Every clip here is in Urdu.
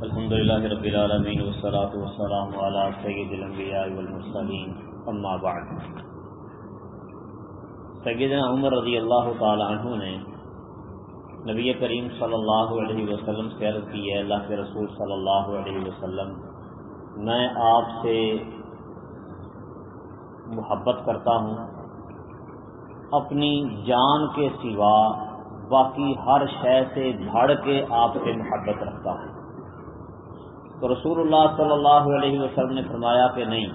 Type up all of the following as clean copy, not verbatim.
الحمدللہ رب العالمین والصلاة والسلام علی سید الانبیاء والمرسلین اما بعد۔ سیدنا عمر رضی اللہ تعالی عنہ نے نبی کریم صلی اللہ علیہ وسلم سے عرض کی ہے، اللہ کے رسول صلی اللہ علیہ وسلم، میں آپ سے محبت کرتا ہوں، اپنی جان کے سوا باقی ہر شے سے بڑھ کے آپ سے محبت رکھتا ہوں۔ تو رسول اللہ صلی اللہ علیہ وسلم نے فرمایا کہ نہیں،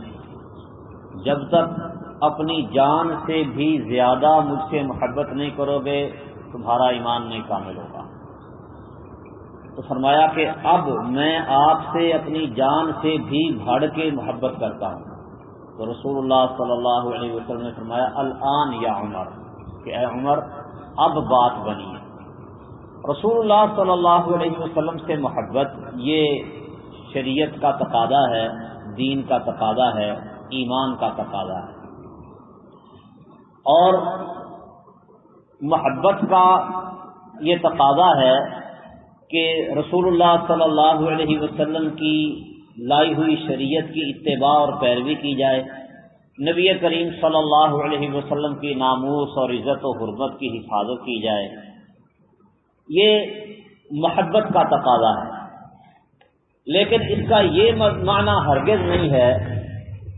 جب تک اپنی جان سے بھی زیادہ مجھ سے محبت نہیں کرو گے تمہارا ایمان نہیں کامل ہوگا۔ تو فرمایا کہ اب میں آپ سے اپنی جان سے بھی بڑھ کے محبت کرتا ہوں۔ تو رسول اللہ صلی اللہ علیہ وسلم نے فرمایا الآن یا عمر، کہ اے عمر اب بات بنی ہے۔ رسول اللہ صلی اللہ علیہ وسلم سے محبت یہ شریعت کا تقاضا ہے، دین کا تقاضا ہے، ایمان کا تقاضا ہے۔ اور محبت کا یہ تقاضا ہے کہ رسول اللہ صلی اللہ علیہ وسلم کی لائی ہوئی شریعت کی اتباع اور پیروی کی جائے، نبی کریم صلی اللہ علیہ وسلم کی ناموس اور عزت و حرمت کی حفاظت کی جائے۔ یہ محبت کا تقاضا ہے، لیکن اس کا یہ معنی ہرگز نہیں ہے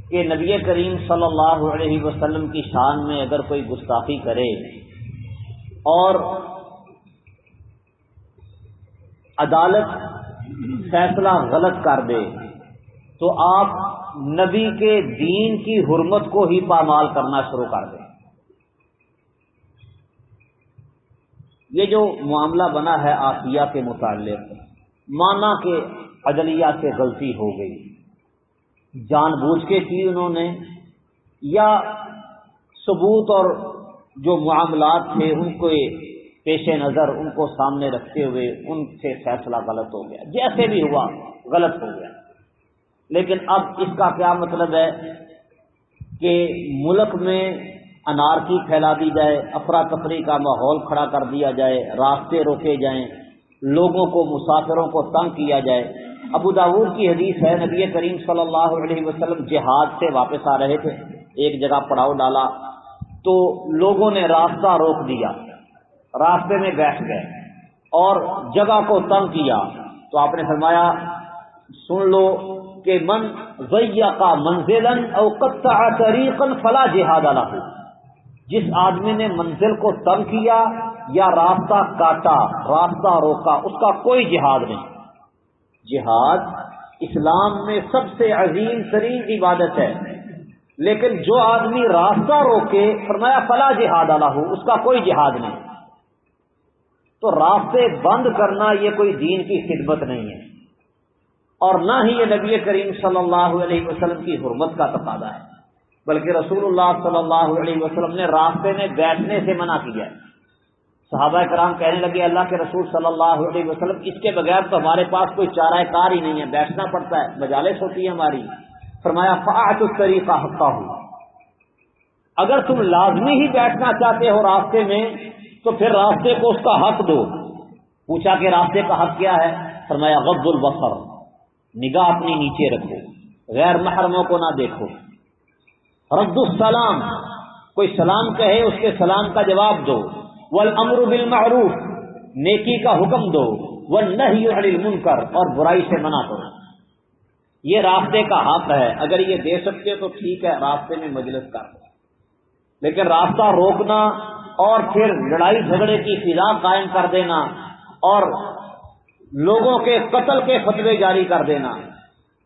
کہ نبی کریم صلی اللہ علیہ وسلم کی شان میں اگر کوئی گستاخی کرے اور عدالت فیصلہ غلط کر دے تو آپ نبی کے دین کی حرمت کو ہی پامال کرنا شروع کر دیں۔ یہ جو معاملہ بنا ہے عافیہ کے متعلق، مانا کہ عدلیہ سے غلطی ہو گئی، جان بوجھ کے کی انہوں نے، یا ثبوت اور جو معاملات تھے ان کو پیش نظر ان کو سامنے رکھتے ہوئے ان سے فیصلہ غلط ہو گیا، جیسے بھی ہوا غلط ہو گیا۔ لیکن اب اس کا کیا مطلب ہے کہ ملک میں انارکی پھیلا دی جائے، افراتفری کا ماحول کھڑا کر دیا جائے، راستے روکے جائیں، لوگوں کو مسافروں کو تنگ کیا جائے۔ ابو داؤد کی حدیث ہے، نبی کریم صلی اللہ علیہ وسلم جہاد سے واپس آ رہے تھے، ایک جگہ پڑاؤ ڈالا تو لوگوں نے راستہ روک دیا، راستے میں بیٹھ گئے اور جگہ کو تنگ کیا۔ تو آپ نے فرمایا سن لو کہ من ضیق منزلا او قطع طریقا فلا جہاد لہ، جس آدمی نے منزل کو تنگ کیا یا راستہ کاٹا، راستہ روکا، اس کا کوئی جہاد نہیں۔ جہاد اسلام میں سب سے عظیم ترین عبادت ہے، لیکن جو آدمی راستہ روکے فرمایا فلا جہاد لہ، اس کا کوئی جہاد نہیں۔ تو راستے بند کرنا یہ کوئی دین کی خدمت نہیں ہے، اور نہ ہی یہ نبی کریم صلی اللہ علیہ وسلم کی حرمت کا تقاضا ہے، بلکہ رسول اللہ صلی اللہ علیہ وسلم نے راستے میں بیٹھنے سے منع کیا ہے۔ صحابہ کرام کہنے لگے اللہ کے رسول صلی اللہ علیہ وسلم، اس کے بغیر تو ہمارے پاس کوئی چارہ کار ہی نہیں ہے، بیٹھنا پڑتا ہے، مجالس ہوتی ہے ہماری۔ فرمایا فاعتوا الطریق حقہ، اگر تم لازمی ہی بیٹھنا چاہتے ہو راستے میں تو پھر راستے کو اس کا حق دو۔ پوچھا کہ راستے کا حق کیا ہے؟ فرمایا غض البصر، نگاہ اپنی نیچے رکھو، غیر محرموں کو نہ دیکھو۔ رد السلام، کوئی سلام کہے اس کے سلام کا جواب دو۔ والامر بالمعروف، نیکی کا حکم دو۔ والنہی عن المنکر، اور برائی سے منع کرو۔ یہ راستے کا حق ہے، اگر یہ دے سکتے تو ٹھیک ہے، راستے میں مجلس کر دو، لیکن راستہ روکنا اور پھر لڑائی جھگڑے کی فضا قائم کر دینا اور لوگوں کے قتل کے فتوے جاری کر دینا،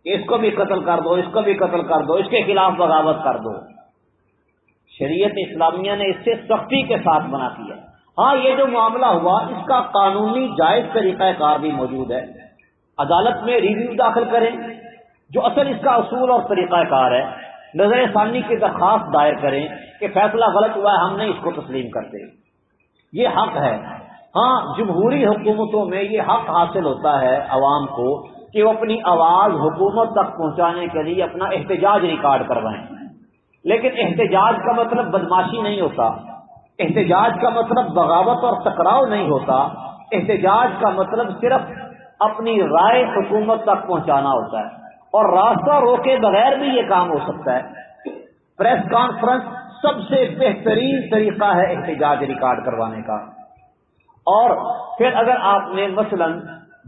اس کو بھی قتل کر دو، اس کو بھی قتل کر دو، اس کے خلاف بغاوت کر دو، شریعت اسلامیہ نے اس سے سختی کے ساتھ منع کیا۔ ہاں یہ جو معاملہ ہوا اس کا قانونی جائز طریقہ کار بھی موجود ہے، عدالت میں ریویو داخل کریں، جو اصل اس کا اصول اور طریقہ کار ہے، نظر ثانی کی درخواست دائر کریں کہ فیصلہ غلط ہوا ہے، ہم نہیں اس کو تسلیم کرتے، یہ حق ہے۔ ہاں جمہوری حکومتوں میں یہ حق حاصل ہوتا ہے عوام کو کہ وہ اپنی آواز حکومت تک پہنچانے کے لیے اپنا احتجاج ریکارڈ کروائیں، لیکن احتجاج کا مطلب بدماشی نہیں ہوتا، احتجاج کا مطلب بغاوت اور ٹکراؤ نہیں ہوتا، احتجاج کا مطلب صرف اپنی رائے حکومت تک پہنچانا ہوتا ہے، اور راستہ روکے بغیر بھی یہ کام ہو سکتا ہے۔ پریس کانفرنس سب سے بہترین طریقہ ہے احتجاج ریکارڈ کروانے کا۔ اور پھر اگر آپ نے مثلا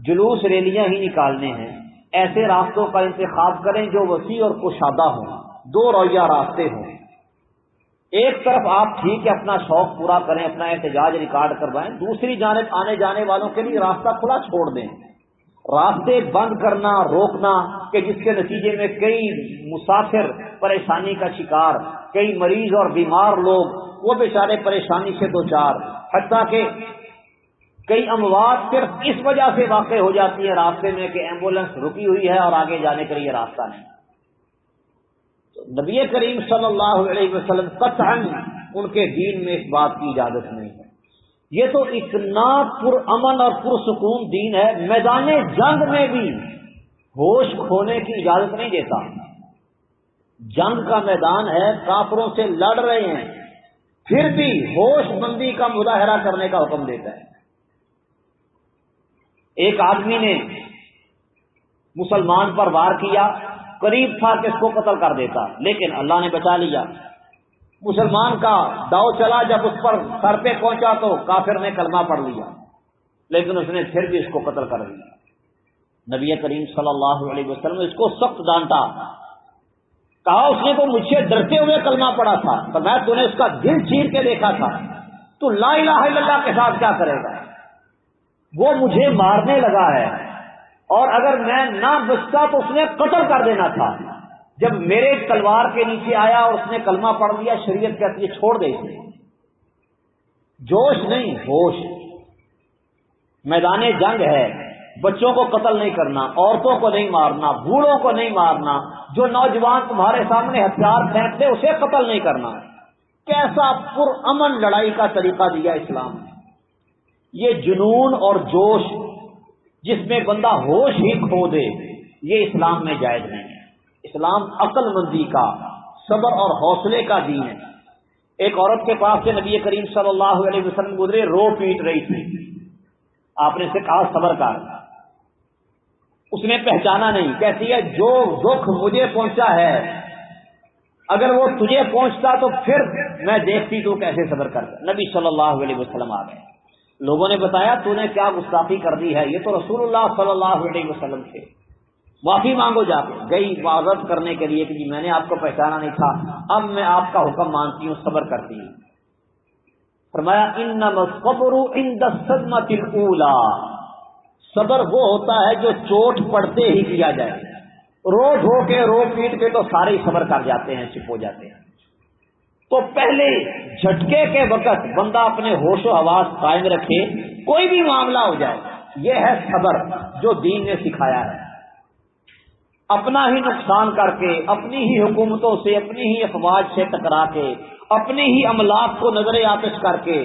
جلوس ریلیاں ہی نکالنے ہیں، ایسے راستوں کا انتخاب کریں جو وسیع اور کشادہ ہوں، دو رویہ راستے ہوں۔ ایک طرف آپ ٹھیک ہے اپنا شوق پورا کریں، اپنا احتجاج ریکارڈ کروائیں، دوسری جانب آنے جانے والوں کے لیے راستہ کھلا چھوڑ دیں۔ راستے بند کرنا، روکنا کہ جس کے نتیجے میں کئی مسافر پریشانی کا شکار، کئی مریض اور بیمار لوگ وہ بیچارے پریشانی سے دوچار، حتیٰ کہ کئی اموات صرف اس وجہ سے واقع ہو جاتی ہے راستے میں کہ ایمبولینس رکی ہوئی ہے اور آگے جانے کے لیے راستہ نہیں۔ نبی کریم صلی اللہ علیہ وسلم قطعاً ان کے دین میں اس بات کی اجازت نہیں ہے۔ یہ تو اتنا پرامن اور پرسکون دین ہے، میدان جنگ میں بھی ہوش کھونے کی اجازت نہیں دیتا۔ جنگ کا میدان ہے، کافروں سے لڑ رہے ہیں، پھر بھی ہوش مندی کا مظاہرہ کرنے کا حکم دیتا ہے۔ ایک آدمی نے مسلمان پر وار کیا، قریب تھا کہ اس کو قتل کر دیتا، لیکن اللہ نے بچا لیا۔ مسلمان کا داؤ چلا، جب اس پر سر پہ پہنچا تو کافر نے کلمہ پڑھ لیا، لیکن اس نے پھر بھی اس کو قتل کر دیا۔ نبی کریم صلی اللہ علیہ وسلم نے اس کو سخت ڈانٹا، کہا اس نے تو مجھ سے ڈرتے ہوئے کلمہ پڑھا تھا، تو میں تو نے اس کا دل چیر کے دیکھا تھا، تو لا الہ الا اللہ کے ساتھ کیا کرے گا؟ وہ مجھے مارنے لگا ہے، اور اگر میں نہ بچتا تو اس نے قتل کر دینا تھا۔ جب میرے تلوار کے نیچے آیا اور اس نے کلمہ پڑھ لیا، شریعت کہتی ہے چھوڑ دے اسے۔ جوش نہیں، ہوش۔ میدان جنگ ہے، بچوں کو قتل نہیں کرنا، عورتوں کو نہیں مارنا، بوڑھوں کو نہیں مارنا، جو نوجوان تمہارے سامنے ہتھیار پھینک دے اسے قتل نہیں کرنا۔ کیسا پرامن لڑائی کا طریقہ دیا اسلام نے۔ یہ جنون اور جوش جس میں بندہ ہوش ہی کھو دے، یہ اسلام میں جائز نہیں ہے۔ اسلام عقل مندی کا، صبر اور حوصلے کا دین ہے۔ ایک عورت کے پاس سے نبی کریم صلی اللہ علیہ وسلم گزرے، رو پیٹ رہی تھی۔ آپ نے اسے کہا صبر کر، اس نے پہچانا نہیں، کہتی ہے جو دکھ مجھے پہنچا ہے اگر وہ تجھے پہنچتا تو پھر میں دیکھتی تو کیسے صبر کرتا۔ نبی صلی اللہ علیہ وسلم آ گئے، لوگوں نے بتایا تو نے کیا گستاخی کر دی ہے، یہ تو رسول اللہ صلی اللہ علیہ وسلم تھے، معافی مانگو جا کے۔ گئی معذرت کرنے کے لیے کہ جی میں نے آپ کو پہچانا نہیں تھا، اب میں آپ کا حکم مانتی ہوں، صبر کرتی ہوں۔ فرمایا انما الصبر عند الصدمۃ الاولى، صبر وہ ہوتا ہے جو چوٹ پڑتے ہی کیا جائے۔ رو دھو کے، رو پیٹ کے تو سارے ہی صبر کر جاتے ہیں، چپ ہو جاتے ہیں۔ تو پہلے جھٹکے کے وقت بندہ اپنے ہوش و حواس قائم رکھے، کوئی بھی معاملہ ہو جائے، یہ ہے صبر جو دین نے سکھایا ہے۔ اپنا ہی نقصان کر کے، اپنی ہی حکومتوں سے، اپنی ہی افواج سے ٹکرا کے، اپنی ہی املاک کو نظر آتش کر کے،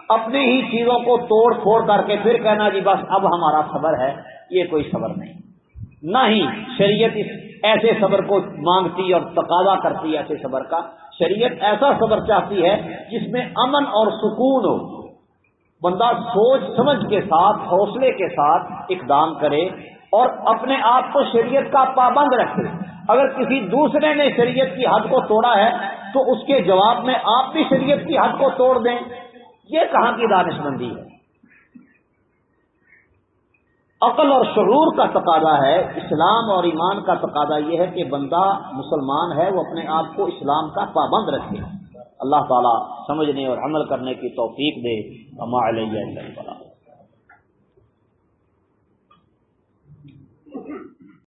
اپنی ہی چیزوں کو توڑ پھوڑ کر کے پھر کہنا جی بس اب ہمارا صبر ہے، یہ کوئی صبر نہیں۔ نہ ہی شریعت اس ایسے صبر کو مانگتی اور تقاضا کرتی ہے ایسے صبر کا۔ شریعت ایسا صبر چاہتی ہے جس میں امن اور سکون ہو، بندہ سوچ سمجھ کے ساتھ، حوصلے کے ساتھ اقدام کرے اور اپنے آپ کو شریعت کا پابند رکھے۔ اگر کسی دوسرے نے شریعت کی حد کو توڑا ہے تو اس کے جواب میں آپ بھی شریعت کی حد کو توڑ دیں، یہ کہاں کی دانش مندی ہے؟ عقل اور شعور کا تقاضا ہے، اسلام اور ایمان کا تقاضا یہ ہے کہ بندہ مسلمان ہے وہ اپنے آپ کو اسلام کا پابند رکھے۔ اللہ تعالیٰ سمجھنے اور عمل کرنے کی توفیق دے۔ وما علیہ الا البلاغ۔